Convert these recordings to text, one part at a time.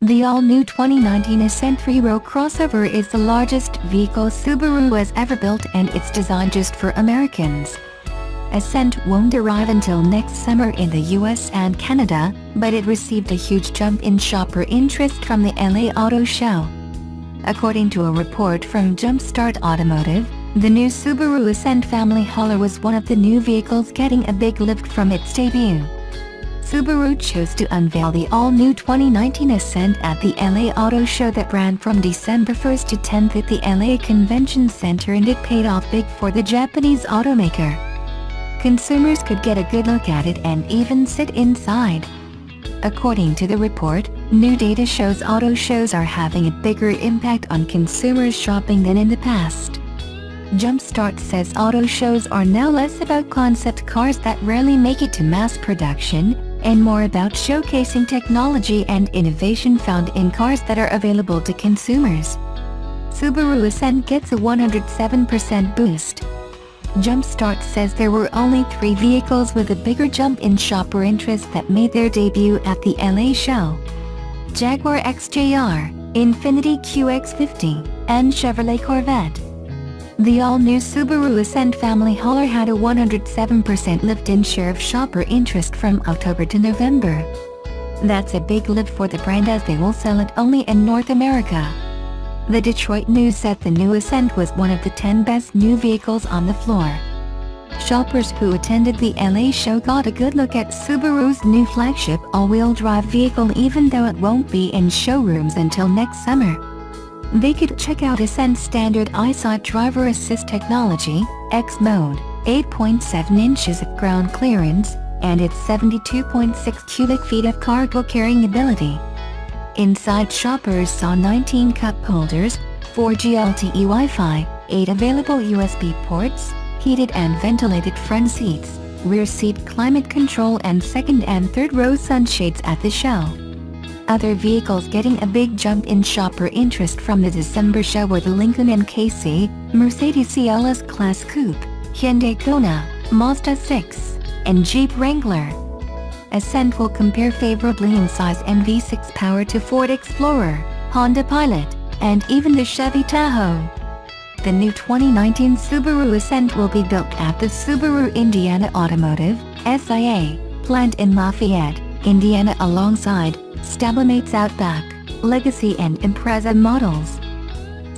The all-new 2019 Ascent 3-row crossover is the largest vehicle Subaru has ever built, and it's designed just for Americans. Ascent won't arrive until next summer in the US and Canada, but it received a huge jump in shopper interest from the LA Auto Show. According to a report from Jumpstart Automotive, the new Subaru Ascent family hauler was one of the new vehicles getting a big lift from its debut. Subaru chose to unveil the all-new 2019 Ascent at the LA Auto Show that ran from December 1st to 10th at the LA Convention Center, and it paid off big for the Japanese automaker. Consumers could get a good look at it and even sit inside. According to the report, new data shows auto shows are having a bigger impact on consumers shopping than in the past. Jumpstart says auto shows are now less about concept cars that rarely make it to mass production, and more about showcasing technology and innovation found in cars that are available to consumers. Subaru Ascent gets a 107% boost. Jumpstart says there were only 3 vehicles with a bigger jump in shopper interest that made their debut at the LA show: Jaguar XJR, Infiniti QX50, and Chevrolet Corvette. The all-new Subaru Ascent family hauler had a 107% lift in share of shopper interest from October to November. That's a big lift for the brand, as they will sell it only in North America. The Detroit News said the new Ascent was one of the 10 best new vehicles on the floor. Shoppers who attended the LA show got a good look at Subaru's new flagship all-wheel drive vehicle, even though it won't be in showrooms until next summer. They could check out Ascent's standard EyeSight driver assist technology, X Mode, 8.7 inches of ground clearance, and its 72.6 cubic feet of cargo carrying ability. Inside, shoppers saw 19 cup holders, 4G LTE Wi-Fi, 8 available USB ports, heated and ventilated front seats, rear seat climate control, and second and third row sunshades at the show. Other vehicles getting a big jump in shopper interest from the December show were the Lincoln MKC, Mercedes CLS Class Coupe, Hyundai Kona, Mazda 6, and Jeep Wrangler. Ascent will compare favorably in size and V6 power to Ford Explorer, Honda Pilot, and even the Chevy Tahoe. The new 2019 Subaru Ascent will be built at the Subaru Indiana Automotive, SIA, plant in Lafayette, Indiana, alongside stablemates Outback, Legacy, and Impreza models.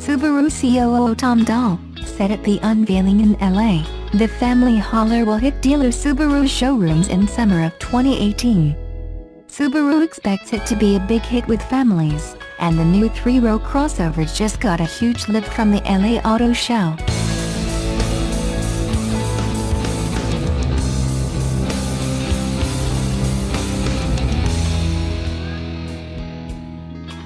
Subaru COO Tom Dahl said at the unveiling in LA, the family hauler will hit dealer Subaru showrooms in summer of 2018. Subaru expects it to be a big hit with families, and the new 3-row crossover just got a huge lift from the LA Auto Show.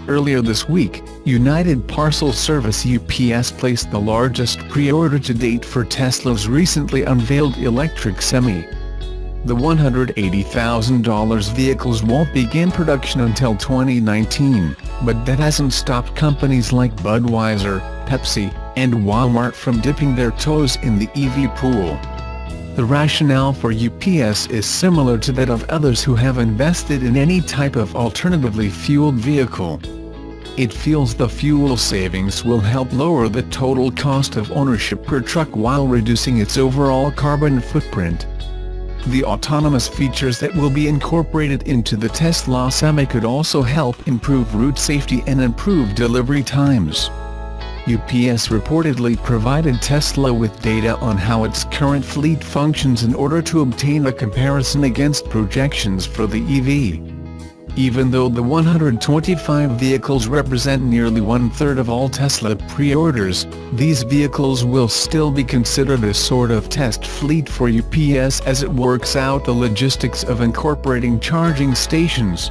Earlier this week, United Parcel Service UPS placed the largest pre-order to date for Tesla's recently unveiled electric Semi. The $180,000 vehicles won't begin production until 2019, but that hasn't stopped companies like Budweiser, Pepsi, and Walmart from dipping their toes in the EV pool. The rationale for UPS is similar to that of others who have invested in any type of alternatively fueled vehicle. It feels the fuel savings will help lower the total cost of ownership per truck while reducing its overall carbon footprint. The autonomous features that will be incorporated into the Tesla Semi could also help improve route safety and improve delivery times. UPS reportedly provided Tesla with data on how its current fleet functions in order to obtain a comparison against projections for the EV. Even though the 125 vehicles represent nearly 1/3 of all Tesla pre-orders, these vehicles will still be considered a sort of test fleet for UPS as it works out the logistics of incorporating charging stations.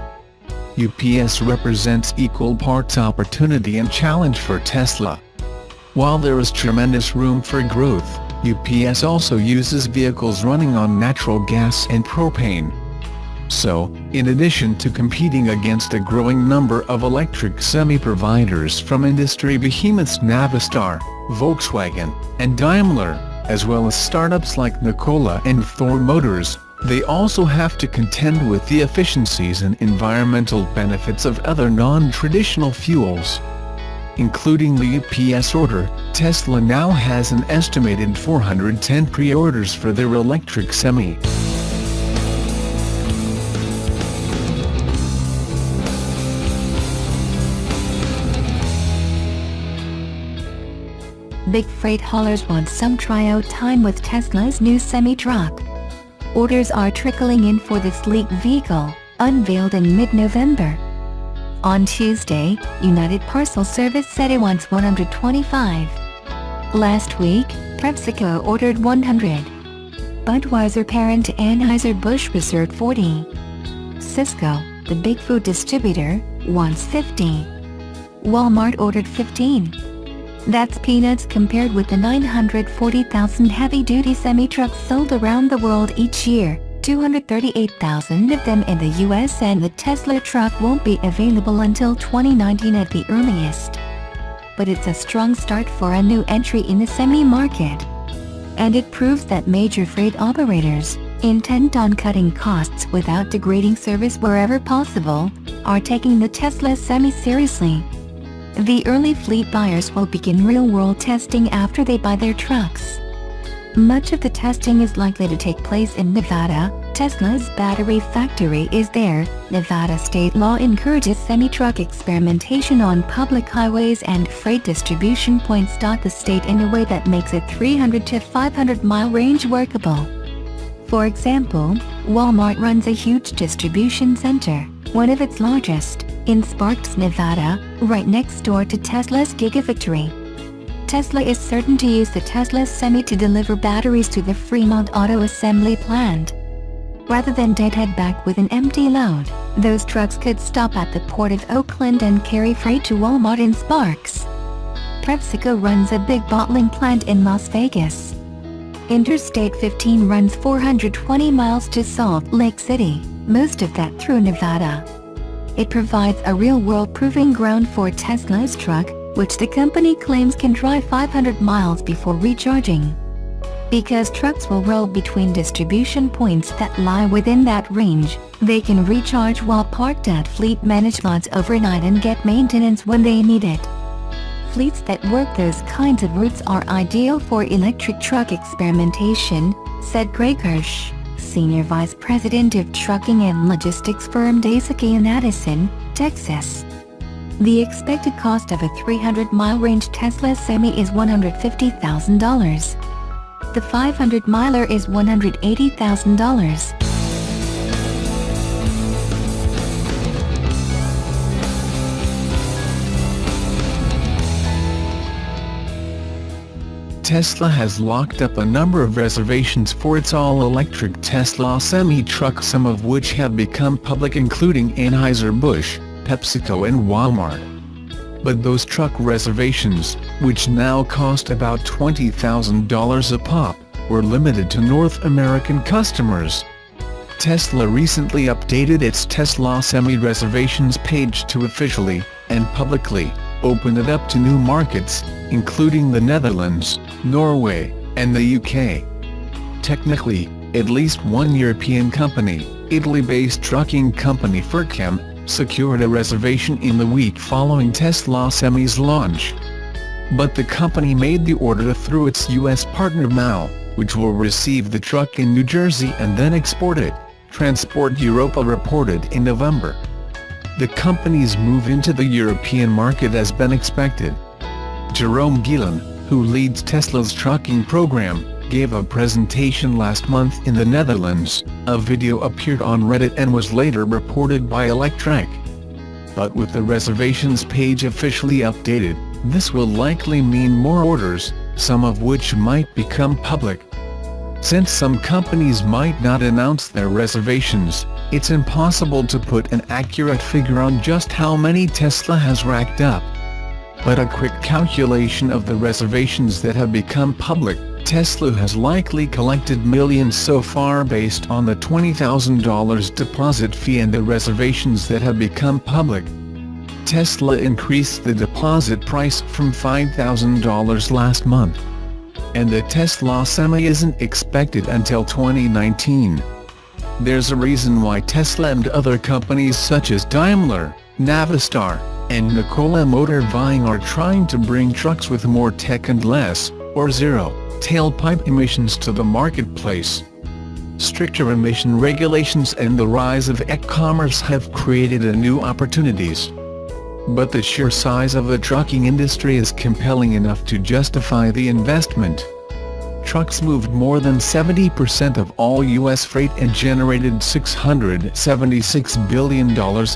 UPS represents equal parts opportunity and challenge for Tesla. While there is tremendous room for growth, UPS also uses vehicles running on natural gas and propane. So, in addition to competing against a growing number of electric semi-providers from industry behemoths Navistar, Volkswagen, and Daimler, as well as startups like Nikola and Thor Motors, They also have to contend with the efficiencies and environmental benefits of other non-traditional fuels. Including the UPS order, Tesla now has an estimated 410 pre-orders for their electric Semi. Big freight haulers want some tryout time with Tesla's new semi-truck. Orders are trickling in for the sleek vehicle, unveiled in mid-November. On Tuesday, United Parcel Service said it wants 125. Last week, PepsiCo ordered 100. Budweiser parent Anheuser-Busch reserved 40. Sysco, the big food distributor, wants 50. Walmart ordered 15. That's peanuts compared with the 940,000 heavy-duty semi-trucks sold around the world each year, 238,000 of them in the US, and the Tesla truck won't be available until 2019 at the earliest. But it's a strong start for a new entry in the semi-market. And it proves that major freight operators, intent on cutting costs without degrading service wherever possible, are taking the Tesla Semi seriously. The early fleet buyers will begin real-world testing after they buy their trucks. Much of the testing is likely to take place in Nevada. Tesla's battery factory is there. Nevada state law encourages semi-truck experimentation on public highways and freight distribution points. The state in a way that makes a 300 to 500 mile range workable. For example, Walmart runs a huge distribution center, one of its largest, in Sparks, Nevada, right next door to Tesla's Gigafactory. Tesla is certain to use the Tesla Semi to deliver batteries to the Fremont Auto Assembly plant. Rather than deadhead back with an empty load, those trucks could stop at the Port of Oakland and carry freight to Walmart in Sparks. PepsiCo runs a big bottling plant in Las Vegas. Interstate 15 runs 420 miles to Salt Lake City, most of that through Nevada. It provides a real-world proving ground for Tesla's truck, which the company claims can drive 500 miles before recharging. Because trucks will roll between distribution points that lie within that range, they can recharge while parked at fleet-managed lots overnight and get maintenance when they need it. Fleets that work those kinds of routes are ideal for electric truck experimentation, said Greg Hirsch, Senior Vice President of Trucking and Logistics firm Daisuke in Addison, Texas. The expected cost of a 300-mile range Tesla Semi is $150,000. The 500-miler is $180,000. Tesla has locked up a number of reservations for its all-electric Tesla semi-truck, some of which have become public, including Anheuser-Busch, PepsiCo and Walmart. But those truck reservations, which now cost about $20,000 a pop, were limited to North American customers. Tesla recently updated its Tesla Semi reservations page to officially, and publicly, open it up to new markets, including the Netherlands, Norway, and the UK. Technically, at least one European company, Italy-based trucking company Furcam, secured a reservation in the week following Tesla Semi's launch. But the company made the order through its US partner MAU, which will receive the truck in New Jersey and then export it, Transport Europa reported in November. The company's move into the European market has been expected. Jerome Gielen, who leads Tesla's trucking program, gave a presentation last month in the Netherlands. A video appeared on Reddit and was later reported by Electrek. But with the reservations page officially updated, this will likely mean more orders, some of which might become public. Since some companies might not announce their reservations, it's impossible to put an accurate figure on just how many Tesla has racked up. But a quick calculation of the reservations that have become public, Tesla has likely collected millions so far based on the $20,000 deposit fee and the reservations that have become public. Tesla increased the deposit price from $5,000 last month. And the Tesla Semi isn't expected until 2019. There's a reason why Tesla and other companies such as Daimler, Navistar, and Nikola Motor Vying are trying to bring trucks with more tech and less, or zero, tailpipe emissions to the marketplace. Stricter emission regulations and the rise of e-commerce have created new opportunities. But the sheer size of the trucking industry is compelling enough to justify the investment. Trucks moved more than 70% of all U.S. freight and generated $676 billion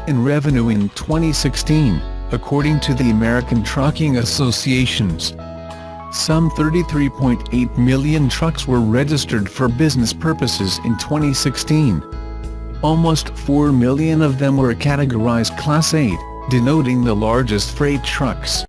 in revenue in 2016, according to the American Trucking Associations. Some 33.8 million trucks were registered for business purposes in 2016. Almost 4 million of them were categorized Class 8, denoting the largest freight trucks.